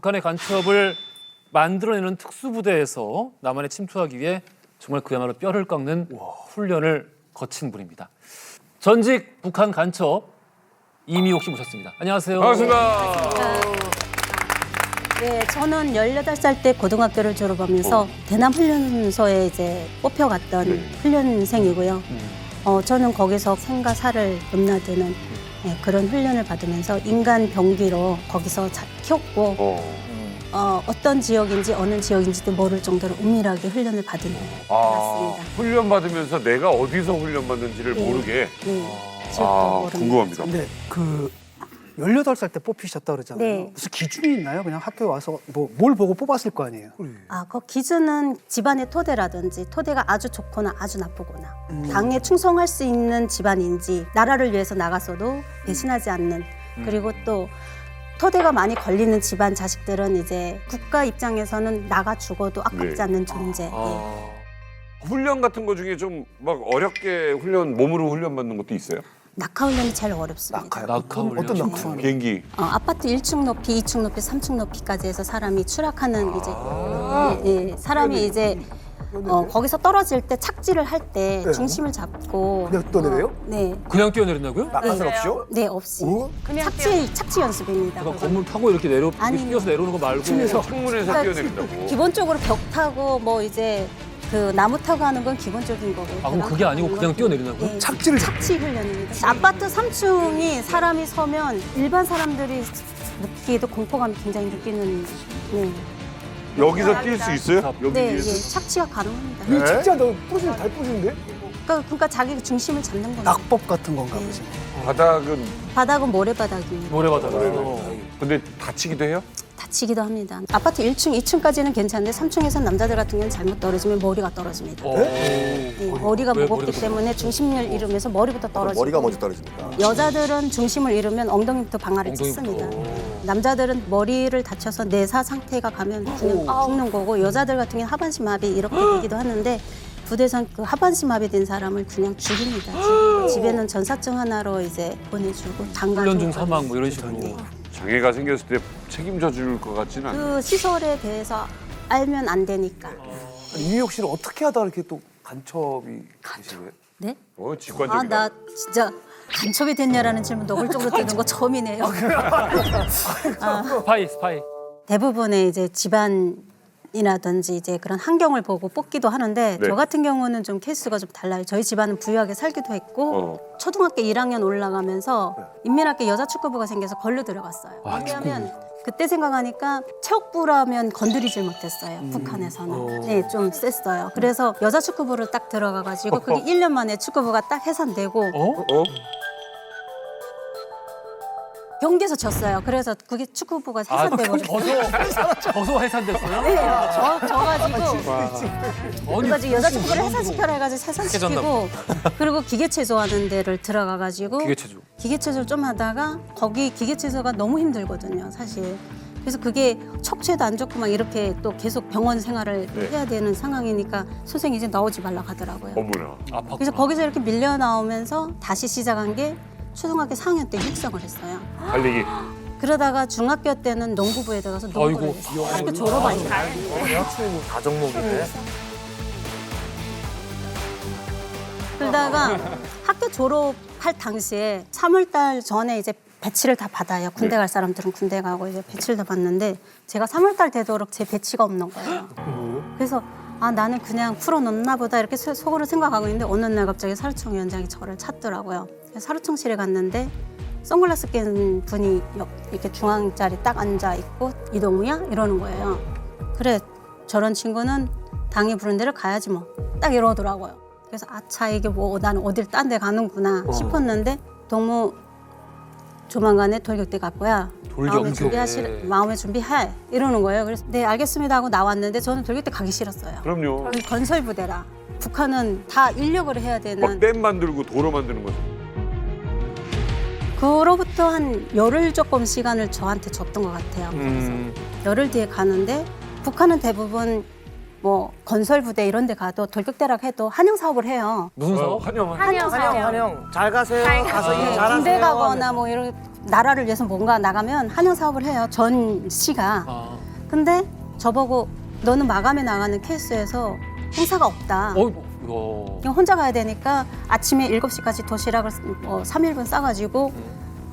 북한의 간첩을 만들어내는 특수부대에서 남한에 침투하기 위해 정말 그야말로 뼈를 깎는 훈련을 거친 분입니다. 전직 북한 간첩 이미옥 씨 모셨습니다. 안녕하세요. 반갑습니다. 네, 저는 18살 때 고등학교를 졸업하면서 대남 훈련소에 이제 뽑혀갔던 훈련생이고요. 저는 거기서 생과 사를 넘나드는 그런 훈련을 받으면서 인간 병기로 거기서 키웠고 어떤 지역인지 어느 지역인지도 모를 정도로 은밀하게 훈련을 받은 맞습니다. 훈련 받으면서 내가 어디서 훈련 받는지를 모르게. 네, 지역도 모릅니다. 궁금합니다. 근데 그 18살 때 뽑히셨다 그러잖아요. 네. 무슨 기준이 있나요? 그냥 학교에 와서 뭘 보고 뽑았을 거 아니에요? 그 기준은 집안의 토대라든지 토대가 아주 좋거나 아주 나쁘거나 당에 충성할 수 있는 집안인지 나라를 위해서 나갔어도 배신하지 않는 그리고 또 토대가 많이 걸리는 집안 자식들은 이제 국가 입장에서는 나가 죽어도 아깝지 네. 않는 존재. 훈련 같은 거 중에 좀 막 어렵게 몸으로 훈련 받는 것도 있어요? 낙하 훈련이 제일 어렵습니다. 낙하 훈련. 어떤 낙하? 비행기. 아파트 1층 높이, 2층 높이, 3층 높이까지 해서 사람이 추락하는 이제 사람이 이제 거기서 떨어질 때 착지를 할 때 네. 중심을 잡고 그냥 떠내려요? 네, 그냥 뛰어내린다고요? 낙하산 없이요? 네 없이 오? 착지 연습입니다. 그러니까 건물 타고 이렇게 아니. 뛰어서 내려오는 거 말고 창문에서 뛰어내린다고. 기본적으로 벽 타고 뭐 이제 그 나무 타고 하는 건 기본적인 거고요. 그럼 그게 아니고 그냥 뛰어내린다고요? 네. 착지를 착지 훈련입니다. 아파트 3층이 사람이 서면 일반 사람들이 느끼기도 공포감이 굉장히 느끼는 여기서 뛸 수 있어요? 여기 네, 위에서? 착지가 가능합니다. 이 진짜 너 부러지면 달 부러지는데? 그러니까 자기 중심을 잡는 거예요. 낙법 같은 건가 네. 보지. 바닥은 바닥은 모래바닥입니다. 모래바닥으로. 근데 다치기도 해요? 다치기도 합니다. 아파트 1층, 2층까지는 괜찮은데 3층에서 남자들 같은 경우는 잘못 떨어지면 머리가 떨어집니다. 네, 머리가 왜 무겁기 머리가 때문에 중심을 잃으면서 머리부터 떨어지고 머리가 먼저 떨어지니까. 여자들은 중심을 잃으면 엉덩이부터 방아를 엉덩이부터. 찢습니다. 남자들은 머리를 다쳐서 내사 상태가 가면 그냥 죽는 거고 여자들 같은 경우는 하반신 마비 이렇게 되기도 하는데 부대에선 그 하반신 마비된 사람을 그냥 죽입니다. 집에는 전사증 하나로 이제 보내주고 훈련 중 사망 뭐 이런 식으로. 네. 장애가 생겼을 때 책임져 줄 것 같지는 않아요. 그 시설에 대해서 알면 안 되니까. 이미옥 씨는 어떻게 하다 이렇게 또 간첩이 되신 거예요? 네? 직관적이다. 나 진짜 간첩이 됐냐라는 질문 노골적으로 듣는 거 처음이네요. 스파이. 대부분의 이제 집안이라든지 이제 그런 환경을 보고 뽑기도 하는데 네. 저 같은 경우는 좀 케이스가 좀 달라요. 저희 집안은 부유하게 살기도 했고 초등학교 1학년 올라가면서 인민학교 여자축구부가 생겨서 걸로 들어갔어요. 왜냐하면 그때 생각하니까 체육부라면 건드리질 못했어요. 북한에서는. 네, 좀 셌어요. 그래서 여자축구부를 딱 들어가가지고 그게 1년 만에 축구부가 딱 해산되고 경기에서 졌어요. 그래서 그게 축구부가 해산돼버렸어요. 벗어 해산됐어요? 네, 져가지고 아니, 그래가지고 여자축구를 해산시켜라 해가지고 해산시키고 그리고 기계체조 하는 데를 들어가가지고 기계체조. 좀 하다가 거기 기계체조가 너무 힘들거든요, 사실. 그래서 그게 척추에도 안 좋고 막 이렇게 또 계속 병원 생활을 해야 되는 상황이니까 선생님이 이제 나오지 말라 하더라고요. 어머나. 그래서 거기서 이렇게 밀려 나오면서 다시 시작한 게 초등학교 4학년 때 육성을 했어요. 달리기. 그러다가 중학교 때는 농구부에 들어가서 농구를 아이고. 했어요. 학교 졸업하니까. 다 종목이네. 그러다가 학교 졸업할 당시에 3월달 전에 이제 배치를 다 받아요. 군대 갈 사람들은 군대 가고 이제 배치를 다 받는데 제가 3월달 되도록 제 배치가 없는 거예요. 그래서 나는 그냥 풀어놓나 보다 이렇게 속으로 생각하고 있는데 어느 날 갑자기 사료청 위원장이 저를 찾더라고요. 그래서 사료청실에 갔는데 선글라스 낀 분이 이렇게 중앙 자리 딱 앉아 있고 이동우야? 이러는 거예요. 그래, 저런 친구는 당이 부른 데를 가야지 뭐. 딱 이러더라고요. 그래서 아차 이게 뭐 나는 어딜 딴 데 가는구나 싶었는데 동무 조만간에 돌격대 갈 거야. 마음의 준비해. 이러는 거예요. 그래서 네 알겠습니다 하고 나왔는데 저는 돌격대 가기 싫었어요. 그럼요. 건설부대라. 북한은 다 인력을 해야 되는. 막 댐 만들고 도로 만드는 거죠. 그로부터 한 열흘 조금 시간을 저한테 줬던 것 같아요. 그래서 열흘 뒤에 가는데 북한은 대부분 뭐 건설부대 이런 데 가도 돌격대라고 해도 환영 사업을 해요. 무슨 사업? 환영. 잘 가세요. 가서 일 잘하세요. 군대 가거나 뭐 이런 나라를 위해서 뭔가 나가면 환영 사업을 해요. 전 시가. 근데 저보고 너는 마감에 나가는 케이스에서 행사가 없다. 이거. 그냥 혼자 가야 되니까 아침에 7시까지 도시락을 3일분 싸가지고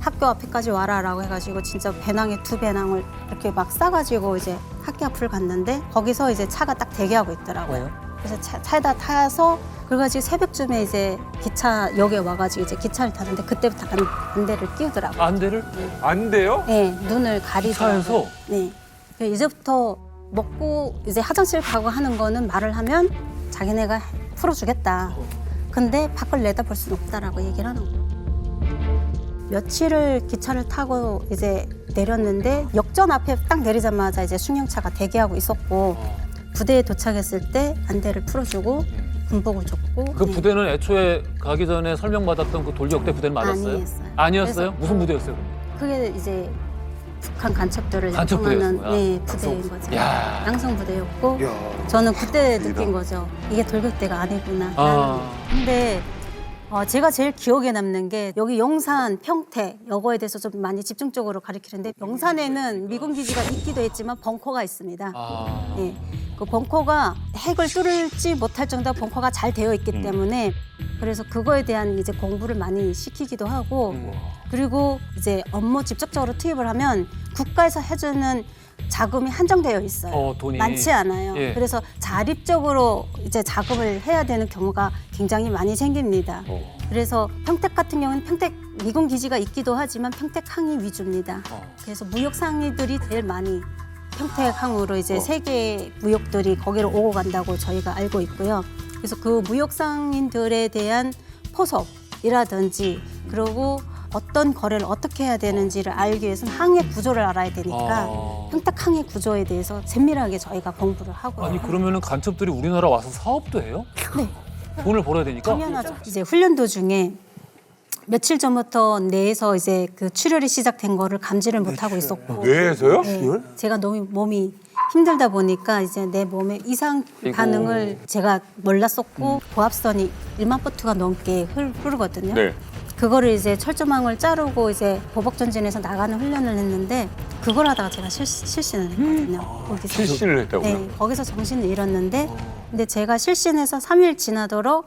학교 앞에까지 와라라고 해가지고 진짜 배낭에 2배낭을 이렇게 막 싸가지고 이제 학교 앞을 갔는데 거기서 이제 차가 딱 대기하고 있더라고요. 그래서 차에다 타서 그래가지고 새벽쯤에 이제 기차역에 와가지고 이제 기차를 타는데 그때부터 안대를 끼우더라고요. 안대를? 안 돼요? 네, 눈을 가리더라고요. 기차에서? 네. 그래서 이제부터 먹고 이제 화장실 가고 하는 거는 말을 하면 자기네가 풀어주겠다. 근데 밖을 내다볼 수는 없다라고 얘기를 하는 거예요. 며칠을 기차를 타고 이제 내렸는데 역전 앞에 딱 내리자마자 이제 승용차가 대기하고 있었고 부대에 도착했을 때 안대를 풀어주고 군복을 줬고 그 부대는 애초에 가기 전에 설명받았던 그 돌격대 부대는 맞았어요? 아니었어요. 아니었어요? 그래서- 무슨 부대였어요? 그럼? 그게 이제 북한 간첩들을 간첩 요청하는 부대였구나. 네, 부대인 거죠. 야. 양성 부대였고 야. 저는 그때 느낀 거죠. 이게 돌격대가 아니구나. 아. 근데 제가 제일 기억에 남는 게 여기 영산, 평택 이거에 대해서 좀 많이 집중적으로 가리키는데 영산에는 미군 기지가 있기도 했지만 벙커가 있습니다. 아. 예. 그 벙커가 핵을 뚫지 못할 정도로 벙커가 잘 되어 있기 때문에 그래서 그거에 대한 이제 공부를 많이 시키기도 하고 그리고 이제 업무 직접적으로 투입을 하면 국가에서 해주는 자금이 한정되어 있어요. 돈이. 많지 않아요. 예. 그래서 자립적으로 이제 작업을 해야 되는 경우가 굉장히 많이 생깁니다. 그래서 평택 같은 경우는 평택 미군 기지가 있기도 하지만 평택 항이 위주입니다. 그래서 무역 상인들이 제일 많이 평택 항으로 이제 세계 무역들이 거기로 오고 간다고 저희가 알고 있고요. 그래서 그 무역 상인들에 대한 포섭이라든지 그리고 어떤 거래를 어떻게 해야 되는지를 알기 위해서는 항의 구조를 알아야 되니까 평택 항의 구조에 대해서 세밀하게 저희가 공부를 하고 아니 그러면은 간첩들이 우리나라 와서 사업도 해요? 네. 돈을 벌어야 되니까? 당연하죠. 이제 훈련 도중에 며칠 전부터 뇌에서 이제 그 출혈이 시작된 거를 감지를 못하고 있었고 뇌에서요? 네, 제가 너무 몸이 힘들다 보니까 이제 내 몸에 이상 반응을 제가 몰랐었고 고압선이 1만 포트가 넘게 흐르거든요. 네. 그거를 이제 철조망을 자르고 이제 보복 전진해서 나가는 훈련을 했는데 그걸 하다가 제가 실신을 했거든요. 거기서. 실신을 했다고요? 네, 거기서 정신을 잃었는데 근데 제가 실신해서 3일 지나도록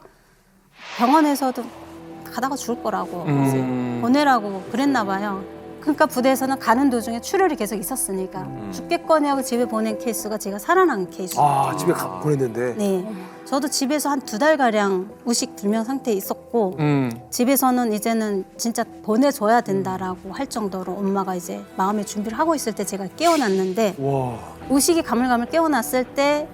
병원에서도 가다가 죽을 거라고 이제 보내라고 그랬나 봐요. 그러니까 부대에서는 가는 도중에 출혈이 계속 있었으니까 죽겠거니 하고 집에 보낸 케이스가 제가 살아난 케이스예요. 아, 집에 보냈는데. 네, 저도 집에서 한 2달가량 의식 불명 상태에 있었고 집에서는 이제는 진짜 보내줘야 된다라고 할 정도로 엄마가 이제 마음의 준비를 하고 있을 때 제가 깨어났는데 와. 의식이 가물가물 깨어났을 때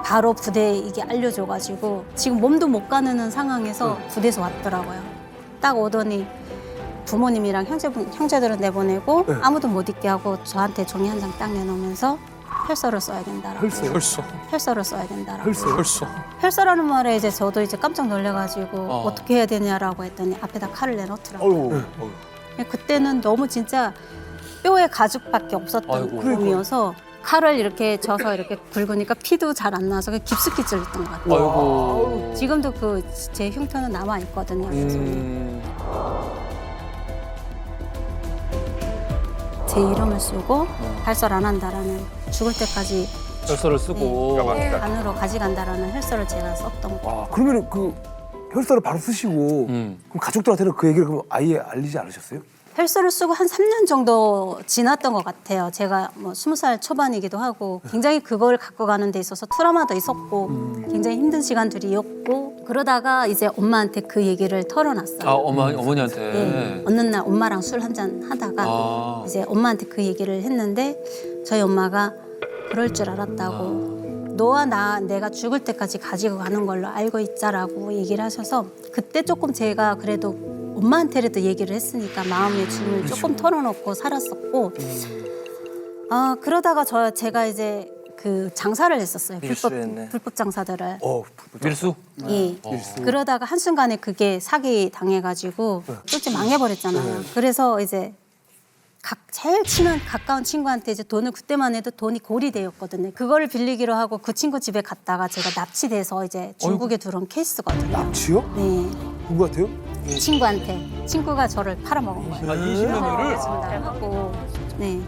바로 부대에 이게 알려줘가지고 지금 몸도 못 가누는 상황에서 부대에서 왔더라고요. 딱 오더니 부모님이랑 형제들은 내보내고 아무도 못 있게 하고 저한테 종이 한 장 딱 내놓으면서 혈서를 써야 된다라고. 혈서를 써야 된다라고. 혈서라는 말에 이제 저도 이제 깜짝 놀래가지고 어떻게 해야 되냐라고 했더니 앞에다 칼을 내놓더라고요. 그때는 너무 진짜 뼈에 가죽밖에 없었던 아이고. 몸이어서 칼을 이렇게 져서 이렇게 긁으니까 피도 잘 안 나서 깊숙이 찔렸던 것 같아요. 아이고. 지금도 그 제 흉터는 남아 있거든요. 제 이름을 쓰고 발설 안 한다라는 죽을 때까지 혈서를 쓰고. 안으로 가져간다라는 혈서를 제가 썼던 거. 와, 그러면 그 혈서를 바로 쓰시고 그럼 가족들한테는 그 얘기를 그럼 아예 알리지 않으셨어요? 혈서를 쓰고 한 3년 정도 지났던 것 같아요. 제가 뭐 20살 초반이기도 하고 굉장히 그걸 갖고 가는 데 있어서 트라우마도 있었고 굉장히 힘든 시간들이었고 그러다가 이제 엄마한테 그 얘기를 털어놨어요. 어머니한테. 네. 어느 날 엄마랑 술 한잔 하다가 이제 엄마한테 그 얘기를 했는데 저희 엄마가 그럴 줄 알았다고 너와 내가 죽을 때까지 가지고 가는 걸로 알고 있자라고 얘기를 하셔서 그때 조금 제가 그래도 엄마한테라도 얘기를 했으니까 마음의 짐을 조금 털어놓고 살았었고 그러다가 제가 이제 그 장사를 했었어요. 불법 장사들을. 밀수? 예. 그러다가 한순간에 그게 사기 당해가지고 솔직히 망해버렸잖아요. 그래서 이제 제일 친한 가까운 친구한테 이제 돈을 그때만 해도 돈이 고리대였거든요. 그거를 빌리기로 하고 그 친구 집에 갔다가 제가 납치돼서 이제 중국에 들어온 케이스거든요. 납치요? 네. 누구한테요? 친구한테. 친구가 저를 팔아먹은 거예요. 20년 후를? 하고 네.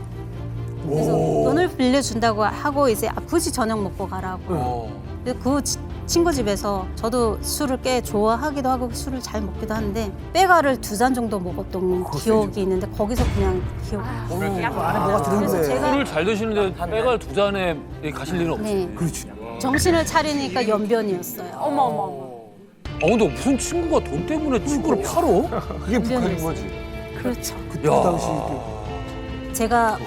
그래서 돈을 빌려준다고 하고 이제 굳이 저녁 먹고 가라고. 그래서 그 친구 집에서 저도 술을 꽤 좋아하기도 하고 술을 잘 먹기도 하는데 빼가를 2잔 정도 먹었던 기억이 있는데 거기서 그냥 기억이 안에 뭐가 그래서 들었는데. 제가 술을 잘 드시는데 빼갈 2잔에 가실 일은 없어요. 네, 그렇지. 정신을 차리니까 연변이었어요. 어머 어머. 근데 무슨 친구가 돈 때문에 친구를 팔어? 그게 북한인 거지. 그렇죠. 그때 당시 제가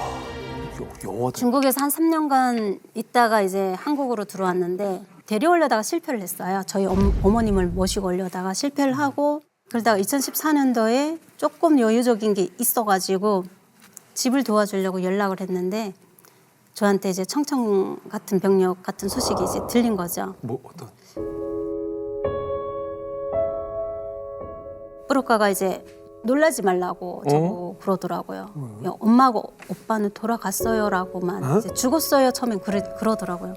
영화 중국에서 한 3년간 있다가 이제 한국으로 들어왔는데 데려오려다가 실패를 했어요. 저희 어머님을 모시고 오려다가 실패를 하고 그러다가 2014년도에 조금 여유적인 게 있어가지고 집을 도와주려고 연락을 했는데 저한테 이제 청청 같은 병력 같은 소식이 이제 들린 거죠. 뭐 어떤 브로커가 이제 놀라지 말라고 저보고 그러더라고요. 야, 엄마하고 오빠는 돌아갔어요라고만 이제 죽었어요 처음엔 그러더라고요.